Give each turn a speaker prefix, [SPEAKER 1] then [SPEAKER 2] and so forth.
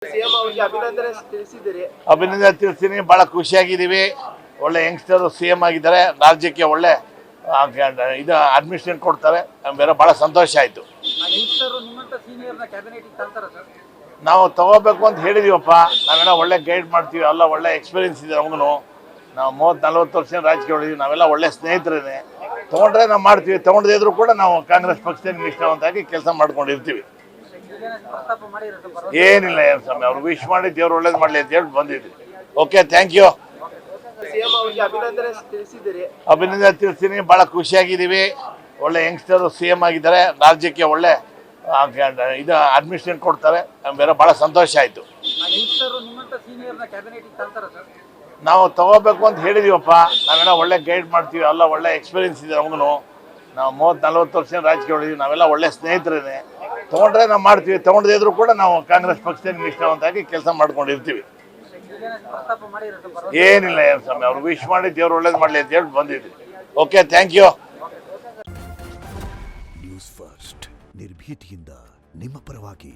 [SPEAKER 1] CM ಅವರಿಗೆ ಅಭಿನಂದನೆ ತಿಳಿಸಿದ್ದೀರಿ.
[SPEAKER 2] ಅಭಿನಂದನೆ ತಿಳಿಸ್ತೀನಿ. ಭಾಳ ಖುಷಿಯಾಗಿದ್ದೀವಿ. ಒಳ್ಳೆ ಯಂಗ್ಸ್ಟರ್ ಸಿಎಂ ಆಗಿದ್ದಾರೆ. ರಾಜ್ಯಕ್ಕೆ ಒಳ್ಳೆ ಇದು ಅಡ್ಮಿಷನ್ ಕೊಡ್ತಾರೆ. ನಮ್ಗೆಲ್ಲ ಭಾಳ ಸಂತೋಷ ಆಯಿತು. ನಾವು ತಗೋಬೇಕು ಅಂತ ಹೇಳಿದೀವಪ್ಪ. ನಾವೆಲ್ಲ ಒಳ್ಳೆ ಗೈಡ್ ಮಾಡ್ತೀವಿ. ಎಲ್ಲ ಒಳ್ಳೆ ಎಕ್ಸ್ಪೀರಿಯನ್ಸ್ ಇದೆ ನಮಗೂ. ನಾವು 30-40 ವರ್ಷ ರಾಜಕೀಯ ಹೊಡಿದ್ವಿ. ನಾವೆಲ್ಲ ಒಳ್ಳೆ ಸ್ನೇಹಿತರೇನೆ. ತೊಗೊಂಡ್ರೆ ನಾವು ಮಾಡ್ತೀವಿ, ತೊಗೊಂಡದೇ ಇದ್ರೂ ಕೂಡ ನಾವು ಕಾಂಗ್ರೆಸ್ ಪಕ್ಷದಲ್ಲಿ ನಿಷ್ಠಾವಂತಾಗಿ ಕೆಲಸ ಮಾಡ್ಕೊಂಡಿರ್ತೀವಿ. ಏನಿಲ್ಲ ಏನು ಸ್ವಾಮಿ, ಅವ್ರು ವಿಶ್ ಮಾಡಿ ದೇವ್ರು ಒಳ್ಳೇದು ಮಾಡಲಿ ಅಂತ ಹೇಳಿ ಬಂದಿದ್ವಿ. Okay, thank you.
[SPEAKER 1] ಸಿಎಂ ಅವರಿಗೆ ಅಭಿನಂದನೆ ತಿಳಿಸಿದ್ದೀರಿ.
[SPEAKER 2] ಅಭಿನಂದನೆ ತಿಳಿಸ್ತೀನಿ. ಭಾಳ ಖುಷಿಯಾಗಿದ್ದೀವಿ. ಒಳ್ಳೆ ಯಂಗ್ಸ್ಟರ್ ಸಿಎಂ ಆಗಿದ್ದಾರೆ. ರಾಜ್ಯಕ್ಕೆ ಒಳ್ಳೆ ಇದು ಅಡ್ಮಿಷನ್ ಕೊಡ್ತಾರೆ. ನಮ್ಗೆಲ್ಲ ಭಾಳ ಸಂತೋಷ ಆಯಿತು. ನಾವು ತಗೋಬೇಕು ಅಂತ ಹೇಳಿದೀವಪ್ಪ. ನಾವೆಲ್ಲ ಒಳ್ಳೆ ಗೈಡ್ ಮಾಡ್ತೀವಿ. ಎಲ್ಲ ಒಳ್ಳೆ ಎಕ್ಸ್ಪೀರಿಯನ್ಸ್ ಇದೆ ನಮಗೂ. ನಾವು 30-40 ವರ್ಷ ರಾಜಕೀಯ ಹೊಡಿದ್ವಿ. ನಾವೆಲ್ಲ ಒಳ್ಳೆ ಸ್ನೇಹಿತರೇನೆ. ತೊಗೊಂಡ್ರೆ ನಾವು ಮಾಡ್ತೀವಿ, ತೊಗೊಂಡದೇ ಇದ್ರೂ ಕೂಡ ನಾವು ಕಾಂಗ್ರೆಸ್ ಪಕ್ಷದಲ್ಲಿ ನಿಷ್ಠಾವಂತಾಗಿ ಕೆಲಸ ಮಾಡ್ಕೊಂಡಿರ್ತೀವಿ. ಏನಿಲ್ಲ ಏನು ಸ್ವಾಮಿ, ಅವ್ರು ವಿಶ್ ಮಾಡಿ ದೇವ್ರು ಒಳ್ಳೇದು ಮಾಡಲಿ ಅಂತ ಹೇಳಿ ಬಂದಿದ್ವಿ. Okay, thank you.
[SPEAKER 3] News first ನಿರ್ಭೀತಿಯಿಂದ ನಿಮ್ಮ ಪರವಾಗಿ.